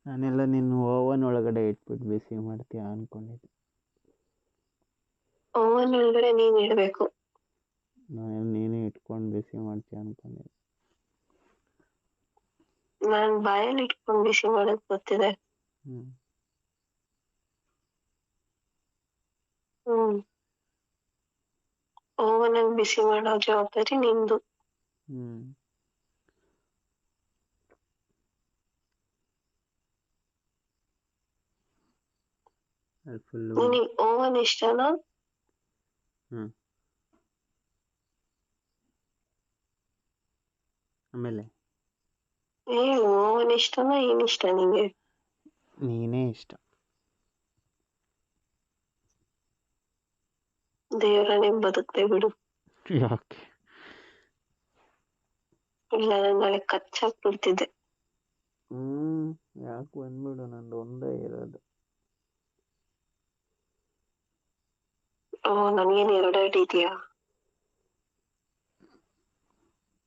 ನಾನೆಲ್ಲ ನೀನು ಓವನ್ ಒಳಗಡೆ ಇಟ್ಬಿಟ್ಟು ಬಿಸಿ ಮಾಡ್ತೀಯ ಅನ್ಕೊಂಡಿದ್ದೆ. ಓವನ್ ಒಳಗಡೆ ನೀನ್ ಇಡ್ಬೇಕು. ನೀನೇ ಇಟ್ಕೊಂಡು ಬಿಸಿ ಮಾಡ್ತೀಯ ಅನ್ಕೊಂಡಿದ್ದೆ. ನಾನ್ ಬಾಯಲ್ಲಿ ಇಟ್ಕೊಂಡು ಬಿಸಿ ಮಾಡೋದ್ ಗೊತ್ತಿದೆ. ಹ್ಮ್ ಓವನ್ ಅಲ್ಲಿ ಬಿಸಿ ಮಾಡೋ ಜವಾಬ್ದಾರಿ ನಿಂದು. ಹ್ಮ್ ಫುಲ್ ನಿನಗ್ ಓವನ್ ಇಷ್ಟನಾ? ಆಮೇಲೆ ಓವನ್ ಇಷ್ಟನಾ ಏನ್ ಇಷ್ಟ ನಿಂಗೆ? ನೀನೇ ಇಷ್ಟ. ದೇವ್ರನೇ ಬದುಕ್ತೆ ಬಿಡು. ಯಾಕೆ? ಇಲ್ಲ ನಾನು ನಾಳೆ ಕಚ್ಚಾಕ್ಬಿಡ್ತಿದ್ದೆ. ಯಾಕೆ ಬಂದ್ಬಿಡು, ನಂದು ಒಂದೇ ಇರೋದು. ನನ್ಗೇನ್ 2 ಅಡಿ ಇದೆಯಾ?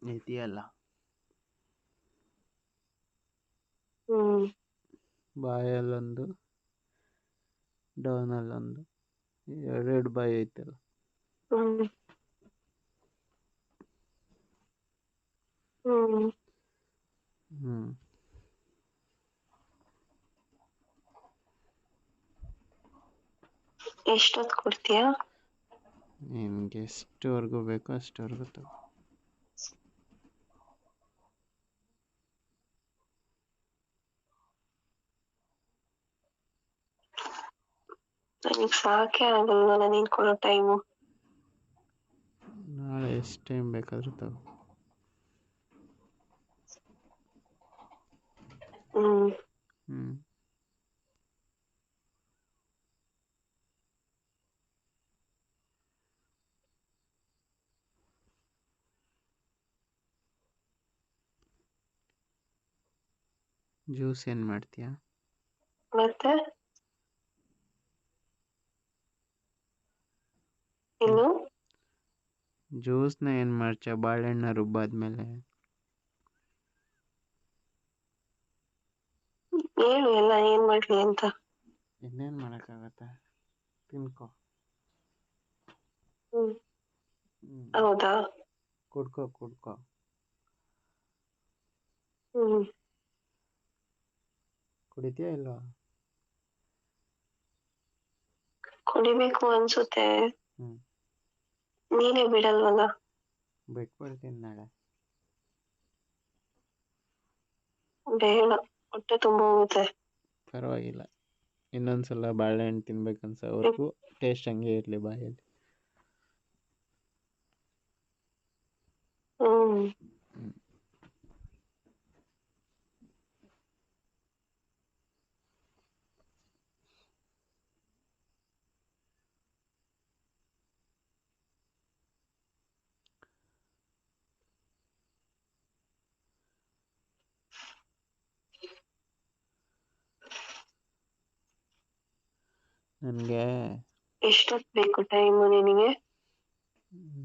ಇದೆಯಲ್ಲ. ಬಾಯಲ್ಲೊಂದು, ಡೌನಲ್ಲೊಂದು, 2 ಬಾಯಿ ಐತಲ್ಲ. ಎಷ್ಟೊತ್ತು ಕೊಡ್ತೀಯಾ? ನಿನ್ಗೆ ಎಷ್ಟವರೆಗೂ ಬೇಕೋ ಅಷ್ಟವರೆಗೂ ತಗೋ. ನನಗೆ ಸಾಕೆ ಆಗಲ್ವಲ್ಲ ನೀನ್ ಕೊಡೋ ಟೈಮು. ನಾಳೆ ಎಷ್ಟು ಟೈಮ್ ಬೇಕಾದ್ರೂ ತಗೋ. ಜ್ಯೂಸ್ ಏನು ಮಾಡ್ತೀಯಾ? ಮತ್ತೆ ಇನ್ನು ಜ್ಯೂಸ್ನ ಏನು ಮಾಡ್ತೀಯ? ಬಾಳೆಹಣ್ಣ ರುಬ್ಬಾದ್ಮೇಲೆ ಹೇಳು ಎಲ್ಲ ಏನ್ ಮಾಡ್ಲಿ ಅಂತ. ಇನ್ನೇನು ಮಾಡೋಕ್ಕಾಗತ್ತೆ, ತಿನ್ಕೋ. ಹೌದಾ? ಕುಡ್ಕೋ. ಕುಡಿತೀಯಾ ಇಲ್ವಾ? ಕುಡಿಬೇಕು ಅನ್ಸುತ್ತೆ. ನೀನೇ ಬಿಡಲ್ವಲ್ಲ. ಬಿಟ್ಬಿಡ್ತೀನಿ ನಾಳೆ. ಬೇಡ, ಹೊಟ್ಟೆ ತುಂಬ ಹೋಗುತ್ತೆ. ಪರವಾಗಿಲ್ಲ, ಇನ್ನೊಂದ್ಸಲ ಬಾಳೆಹಣ್ಣು ತಿನ್ಬೇಕನ್ಸೋವರೆಗೂ ಟೇಸ್ಟ್ ಹಂಗೆ ಇರಲಿ ಬಾಯಲ್ಲಿ. ನನಗೆ ಎಷ್ಟೊತ್ತು ಬೇಕು ಟೈಮು ನಿನಗೆ?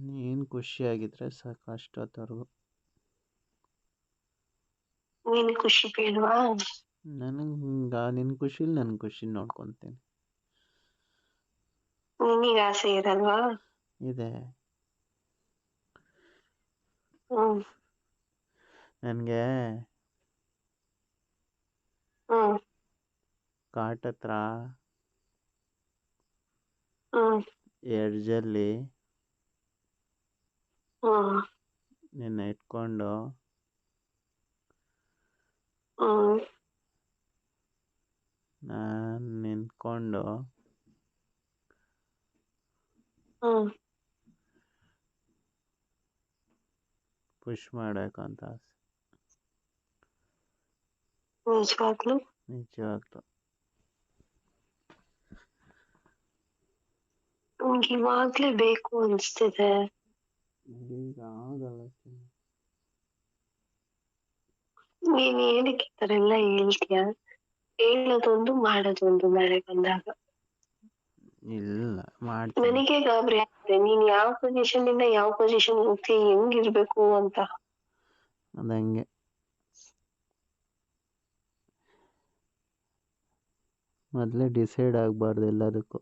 ನೀನು ಖುಷಿಯಾಗಿದ್ರೆ ಸಾಕು, ಅಷ್ಟೊತ್ತವರೆಗೂ. ನೀನ್ ಖುಷಿ ಬೇಡವಾ? ನಿನ್ನ ಖುಷಿಲಿ ನನ್ನ ಖುಷಿ ನೋಡ್ಕೊತೀನಿ. ನಿನಗೆ ಆಸೆ ಇರಲ್ವಾ? ಇದೆ. ನನಗೆ ಕಾಟ್ ಹತ್ರ ಎಡ್ಜಲ್ಲಿ ನಿನ್ನ ಇಟ್ಕೊಂಡು ನಾನು ನಿಂತ್ಕೊಂಡು ಪುಷ್ ಮಾಡಬೇಕಂತ ಆಸೆ. ನಿಜವಾಗ್ಲೂ? ನಿಜವಾಗ್ಲೂ. ನಂಗೆ ಇವಾಗ್ಲೇ ಬೇಕು ಅನ್ಸ್ತಿದೆ. ಈಗ ಆಗಲ್ಲ. ನೀನ್ ಏನಕ್ಕೆ ಈ ತರ ಎಲ್ಲ ಹೇಳ್ತೀಯ? ಹೇಳೋದೊಂದು ಮಾಡೋದೊಂದು ನಾಳೆ ಬಂದಾಗ. ಇಲ್ಲ, ಮಾಡ್ತೀನಿ. ನನಗೆ ಗಾಬರಿ ಆಗ್ತದೆ, ನೀನ್ ಯಾವ ಪೊಸಿಷನ್ ಇಂದ ಯಾವ ಪೊಸಿಷನ್ ಹೋಗ್ತಿ, ಹೆಂಗಿರ್ಬೇಕು ಅಂತ. ಅದಂಗೆ ಮೊದಲೇ ಡಿಸೈಡ್ ಆಗಬಾರ್ದು ಎಲ್ಲದಕ್ಕೂ.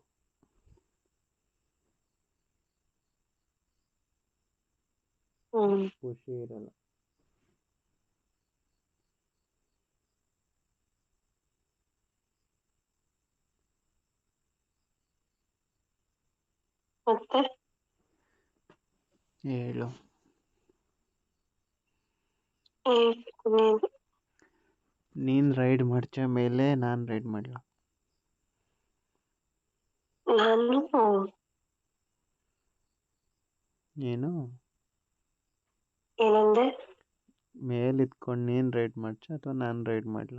ಖುಷಿ ಇರಲ್ಲ. ಮತ್ತೆ ಹೇಳು. ಹೇಳ್ಬೇಕು ನೀನು. ನೀನು ರೈಡ್ ಮಾಡ್ತೀಯ ಮೇಲೆ ನಾನು ರೈಡ್ ಮಾಡಲ? ನಾನು ಏನು ಏನಂದೆ? ಮೇಲೆ ಇದ್ಕೊಂಡು ನೀನು ರೈಡ್ ಮಾಡ್ತೀಯ ಅಥವಾ ನಾನು ರೈಡ್ ಮಾಡಲ?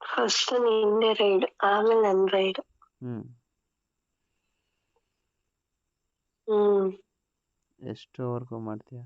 ಫಸ್ಟ್ ನಿಂದೆ ರೈಡ್, ಆಮೇಲೆ ನನ್ ರೈಡ್. ಹ್ಮ್ ಹ್ಮ್ ಎಷ್ಟೋವರೆಗೂ ಮಾಡ್ತೀಯ?